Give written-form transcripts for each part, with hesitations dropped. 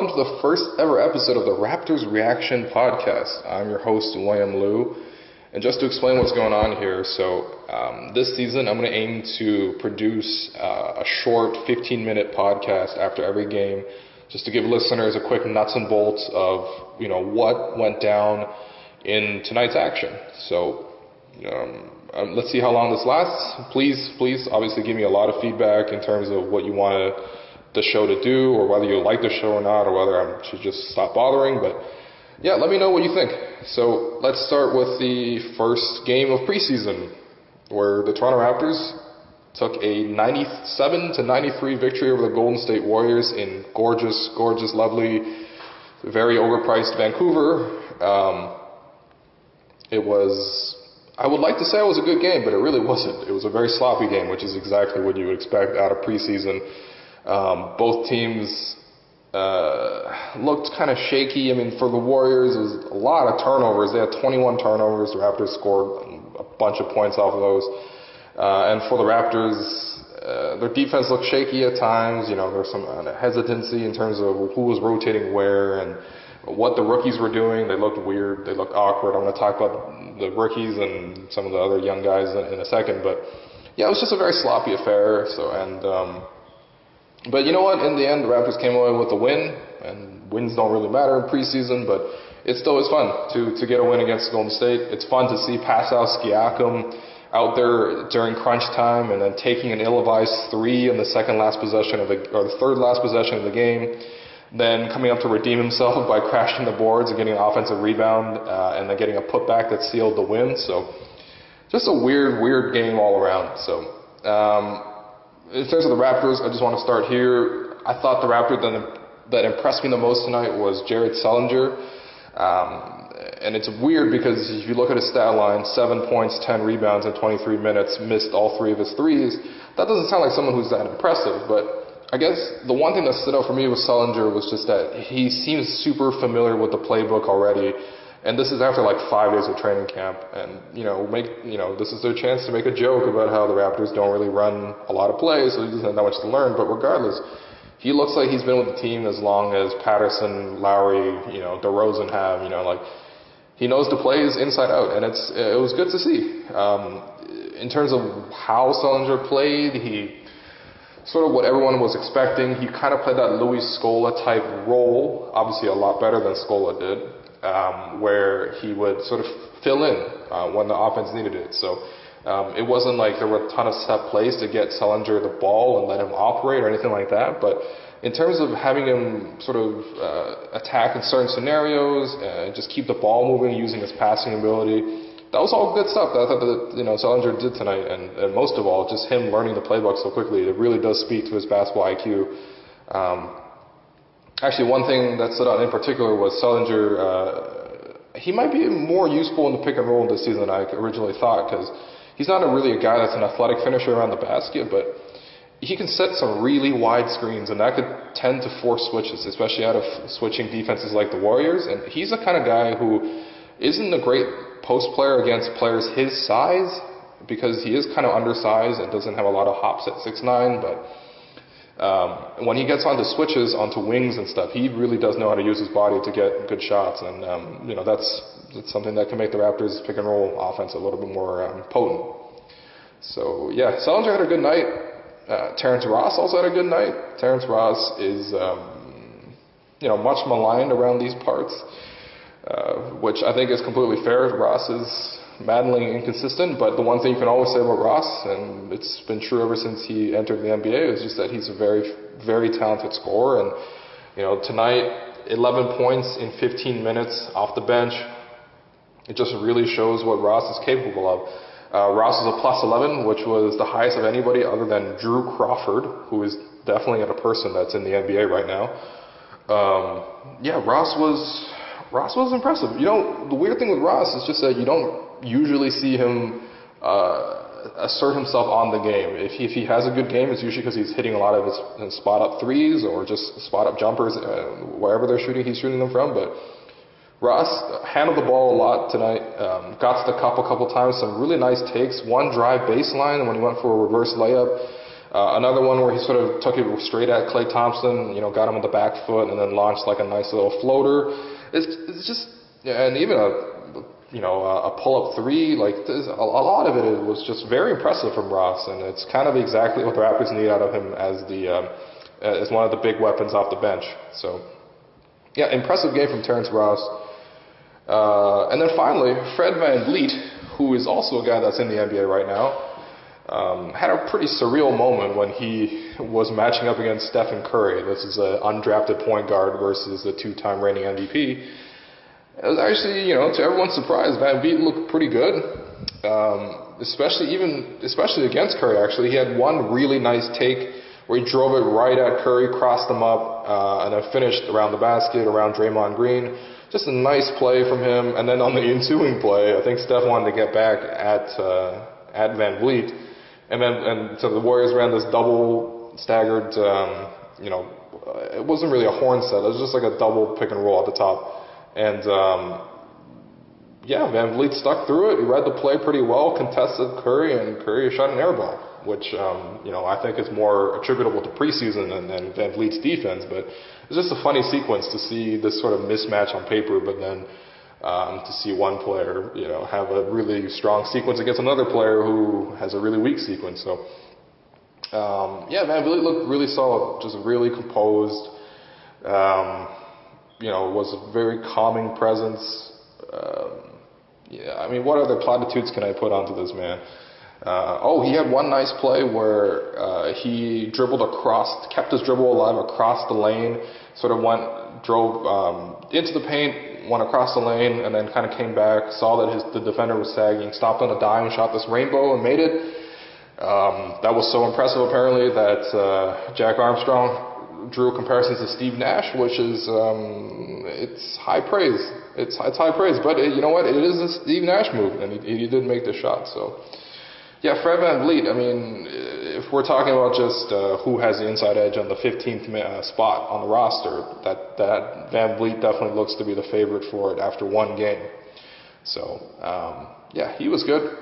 welcome to the first ever episode of the Raptors Reactions Podcast. I'm your host, William Liu, and just to explain what's going on here, this season I'm going to aim to produce a short 15-minute podcast after every game, just to give listeners a quick nuts and bolts of, what went down in tonight's action. Let's see how long this lasts. Please, obviously give me a lot of feedback in terms of what you want the show to do, or whether you like the show or not, or whether I should just stop bothering. But yeah, let me know what you think. So let's start with the first game of preseason, where the Toronto Raptors took a 97-93 victory over the Golden State Warriors in gorgeous, lovely, very overpriced Vancouver. I would like to say it was a good game, but it really wasn't. It was a very sloppy game, which is exactly what you would expect out of preseason. Both teams looked kind of shaky. I mean, for the Warriors, it was a lot of turnovers. They had 21 turnovers. The Raptors scored a bunch of points off of those. And for the Raptors, their defense looked shaky at times. There was some hesitancy in terms of who was rotating where and what the rookies were doing. They looked weird. They looked awkward. I'm going to talk about the rookies and some of the other young guys in a second. But yeah, it was just a very sloppy affair. But you know what? In the end, the Raptors came away with a win, and wins don't really matter in preseason, but it still is fun to get a win against Golden State. It's fun to see Pascal Siakam out there during crunch time and then taking an ill-advised three in the third last possession of the game, then coming up to redeem himself by crashing the boards and getting an offensive rebound, and then getting a putback that sealed the win. So just a weird game all around. In terms of the Raptors, I just want to start here. I thought the Raptor that impressed me the most tonight was Jared Sullinger. And it's weird because if you look at his stat line, 7 points, 10 rebounds in 23 minutes, missed all 3 of his threes. That doesn't sound like someone who's that impressive, but I guess the one thing that stood out for me with Sullinger was just that he seems super familiar with the playbook already. And this is after like 5 days of training camp, and this is their chance to make a joke about how the Raptors don't really run a lot of plays, so he doesn't have that much to learn. But regardless, he looks like he's been with the team as long as Patterson, Lowry, DeRozan have. He knows the plays inside out, and it was good to see. In terms of how Sullinger played, he sort of what everyone was expecting. He kind of played that Louis Scola type role, obviously a lot better than Scola did. Where he would sort of fill in when the offense needed it. So it wasn't like there were a ton of set plays to get Sullinger the ball and let him operate or anything like that. But in terms of having him sort of attack in certain scenarios, just keep the ball moving using his passing ability, that was all good stuff that I thought that Sullinger did tonight. And most of all, just him learning the playbook so quickly, it really does speak to his basketball IQ. Actually, one thing that stood out in particular was Sullinger. He might be more useful in the pick and roll this season than I originally thought, because he's not really a guy that's an athletic finisher around the basket, but he can set some really wide screens, and that could tend to force switches, especially out of switching defenses like the Warriors. And he's the kind of guy who isn't a great post player against players his size, because he is kind of undersized and doesn't have a lot of hops at 6'9", but when he gets onto switches, onto wings and stuff, he really does know how to use his body to get good shots, and that's something that can make the Raptors pick and roll offense a little bit more potent. So yeah, Sullinger had a good night. Terrence Ross also had a good night. Terrence Ross is much maligned around these parts, which I think is completely fair. Ross is maddeningly inconsistent, but the one thing you can always say about Ross, and it's been true ever since he entered the NBA, is just that he's a very, very talented scorer. And tonight, 11 points in 15 minutes off the bench, it just really shows what Ross is capable of. Ross is a plus 11, which was the highest of anybody other than Drew Crawford, who is definitely a person that's in the NBA right now. Ross was impressive. The weird thing with Ross is just that you don't usually see him assert himself on the game. If he has a good game, it's usually because he's hitting a lot of his spot-up threes or just spot-up jumpers, wherever they're shooting, he's shooting them from. But Ross handled the ball a lot tonight, got to the cup a couple times, some really nice takes, one drive baseline when he went for a reverse layup. Another one where he sort of took it straight at Klay Thompson, got him on the back foot and then launched like a nice little floater. It's just, and even a pull-up three, like a lot of it was just very impressive from Ross, and it's kind of exactly what the Raptors need out of him as one of the big weapons off the bench. So, yeah, impressive game from Terrence Ross. And then finally, Fred VanVleet, who is also a guy that's in the NBA right now, had a pretty surreal moment when he was matching up against Stephen Curry. This is an undrafted point guard versus the two-time reigning MVP. It was actually, to everyone's surprise, VanVleet looked pretty good, especially against Curry, actually. He had one really nice take where he drove it right at Curry, crossed him up, and then finished around the basket, around Draymond Green. Just a nice play from him. And then on the ensuing play, I think Steph wanted to get back at VanVleet. And so the Warriors ran this double staggered, it wasn't really a horn set. It was just like a double pick and roll at the top. And, VanVleet stuck through it. He read the play pretty well, contested Curry, and Curry shot an air ball, which, I think is more attributable to preseason than VanVleet's defense. But it's just a funny sequence to see this sort of mismatch on paper, but then to see one player, have a really strong sequence against another player who has a really weak sequence. So, VanVleet looked really solid, just really composed. Was a very calming presence. What other platitudes can I put onto this man? He had one nice play where he kept his dribble alive across the lane, drove into the paint, went across the lane, and then kind of came back, saw that the defender was sagging, stopped on a dime, shot this rainbow, and made it. That was so impressive, apparently, that Jack Armstrong drew comparisons to Steve Nash, which is it's high praise. It's high praise, but you know what? It is a Steve Nash move, and he did make the shot. So, yeah, Fred VanVleet. If we're talking about just who has the inside edge on the 15th spot on the roster, that VanVleet definitely looks to be the favorite for it after one game. So, he was good.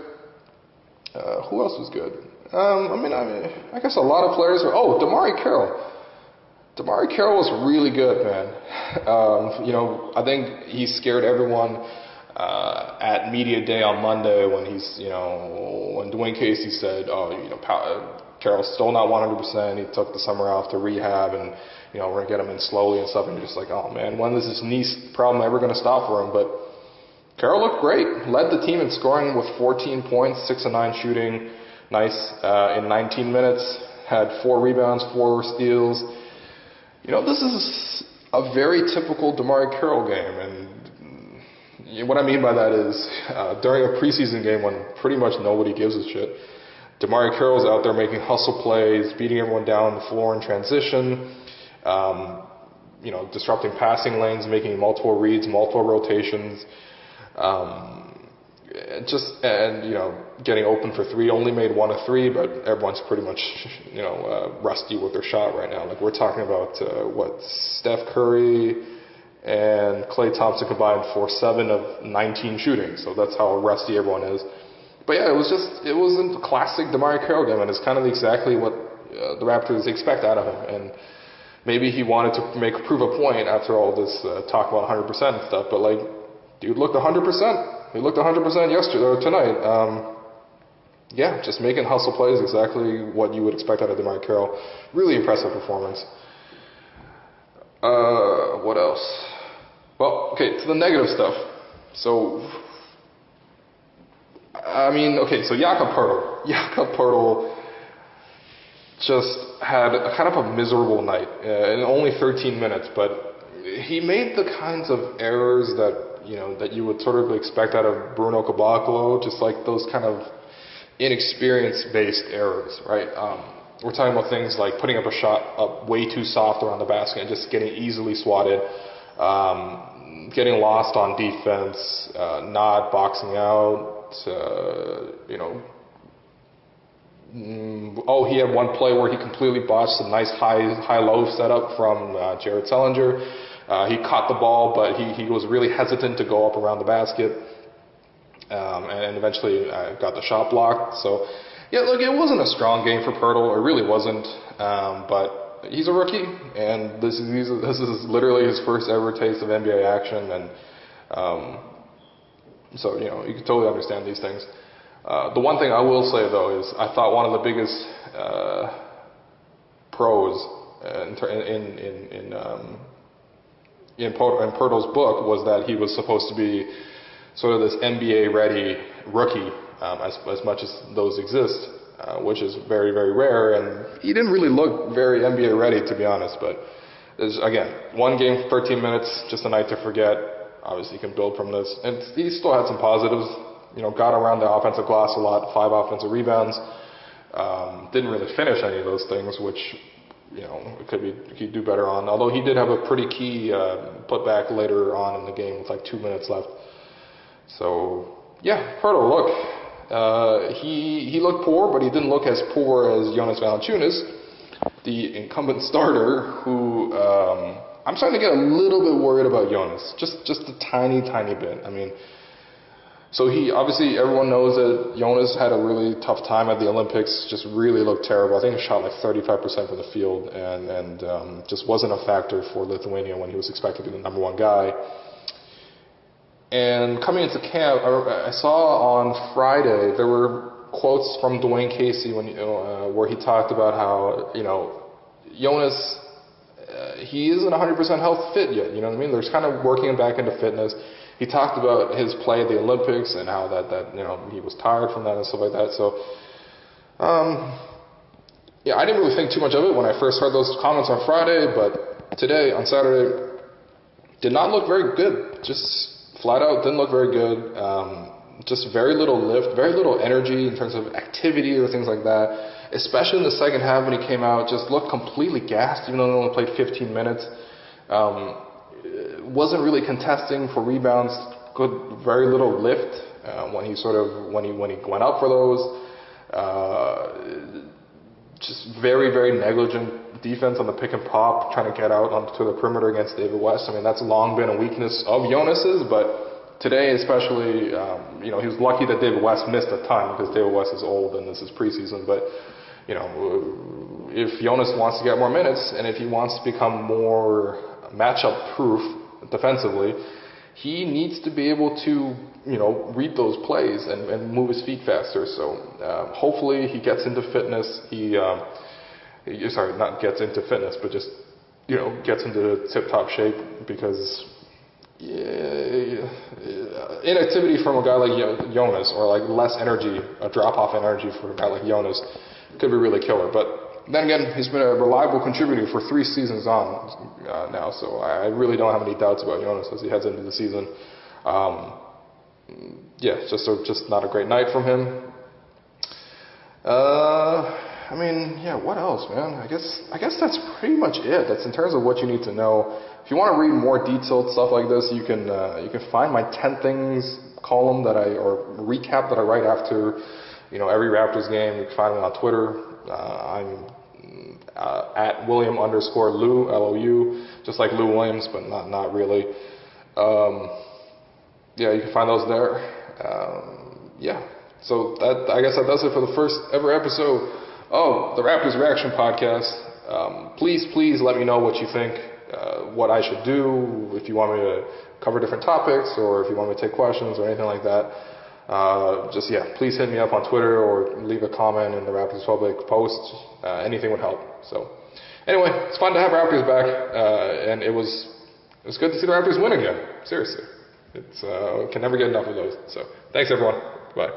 Who else was good? I guess a lot of players were. DeMarre Carroll. DeMarre Carroll was really good, man. I think he scared everyone at media day on Monday when when Dwayne Casey said, Carroll's still not 100%. He took the summer off to rehab, and we're gonna get him in slowly and stuff. And you're just like, oh man, when is this knee problem ever gonna stop for him? But Carroll looked great. Led the team in scoring with 14 points, 6 of 9 shooting, nice in 19 minutes. Had 4 rebounds, 4 steals. This is a very typical DeMarre Carroll game, and what I mean by that is during a preseason game when pretty much nobody gives a shit, DeMarre Carroll's out there making hustle plays, beating everyone down the floor in transition, disrupting passing lanes, making multiple reads, multiple rotations, getting open for 3. Only made 1 of 3, but everyone's pretty much, rusty with their shot right now. Like we're talking about Steph Curry and Klay Thompson combined for 7 of 19 shooting. So that's how rusty everyone is. But yeah, it was a classic DeMarre Carroll game, and it's kind of exactly what the Raptors expect out of him. And maybe he wanted to prove a point after all this talk about 100% and stuff. But dude looked 100%. He looked 100% yesterday or tonight. Just making hustle plays, exactly what you would expect out of DeMarre Carroll. Really impressive performance. What else? Well, okay, to the negative stuff. So, Jakob Poeltl just had a kind of a miserable night in only 13 minutes, but he made the kinds of errors that you would sort of expect out of Bruno Caboclo, just like those kind of inexperience-based errors, right? We're talking about things like putting up a shot up way too soft around the basket and just getting easily swatted, getting lost on defense, not boxing out, he had one play where he completely botched a nice high-low setup from Jared Sullinger. He caught the ball, but he was really hesitant to go up around the basket, and eventually got the shot blocked. So Yeah, look, it wasn't a strong game for Pirtle. It really wasn't. But he's a rookie, and this is literally his first ever taste of NBA action, and so you can totally understand these things. The one thing I will say though is I thought one of the biggest pros in Pirtle's book was that he was supposed to be sort of this NBA ready rookie, as much as those exist, which is very, very rare, and he didn't really look very NBA ready, to be honest. But again, one game, 13 minutes, just a night to forget. Obviously, you can build from this, and he still had some positives. Got around the offensive glass a lot, 5 offensive rebounds. Didn't really finish any of those things, which he'd do better on. Although he did have a pretty key putback later on in the game with like 2 minutes left. So yeah, Pirtle, look, he looked poor, but he didn't look as poor as Jonas Valanciunas, the incumbent starter, who I'm starting to get a little bit worried about Jonas, just a tiny bit. I mean, so obviously everyone knows that Jonas had a really tough time at the Olympics, just really looked terrible. I think he shot like 35% from the field, and just wasn't a factor for Lithuania when he was expected to be the number 1 guy. And coming into camp, I saw on Friday there were quotes from Dwayne Casey where he talked about how Jonas he isn't 100% health fit yet. You know what I mean? There's kind of working him back into fitness. He talked about his play at the Olympics and how that he was tired from that and stuff like that. So yeah, I didn't really think too much of it when I first heard those comments on Friday, but today on Saturday did not look very good. Just flat out didn't look very good. Just very little lift, very little energy in terms of activity or things like that. Especially in the second half when he came out, just looked completely gassed, even though he only played 15 minutes. Wasn't really contesting for rebounds. Very little lift when he went up for those. Just very, very negligent defense on the pick and pop, trying to get out onto the perimeter against David West. I mean, that's long been a weakness of Jonas's, but today especially, he was lucky that David West missed a ton because David West is old and this is preseason. But if Jonas wants to get more minutes and if he wants to become more matchup proof defensively, he needs to be able to read those plays and move his feet faster. So hopefully he gets into fitness. Not gets into fitness, but just gets into tip-top shape, because inactivity from a guy like Jonas, or like less energy, a drop-off energy for a guy like Jonas, could be really killer. But then again, he's been a reliable contributor for 3 seasons on now, so I really don't have any doubts about Jonas as he heads into the season. Just not a great night from him. What else, man? I guess that's pretty much it. That's in terms of what you need to know. If you want to read more detailed stuff like this, you can find my 10 things column or recap that I write after every Raptors game. You can find me on Twitter. I'm at William_Lou, L-O-U, just like Lou Williams, but not really. You can find those there. So I guess that does it for the first ever episode of the Raptors Reaction Podcast. Please let me know what you think, what I should do, if you want me to cover different topics, or if you want me to take questions or anything like that. Please hit me up on Twitter or leave a comment in the Raptors Public post. Anything would help. So anyway, it's fun to have Raptors back, and it was good to see the Raptors win again. Seriously, can never get enough of those. So thanks everyone. Bye.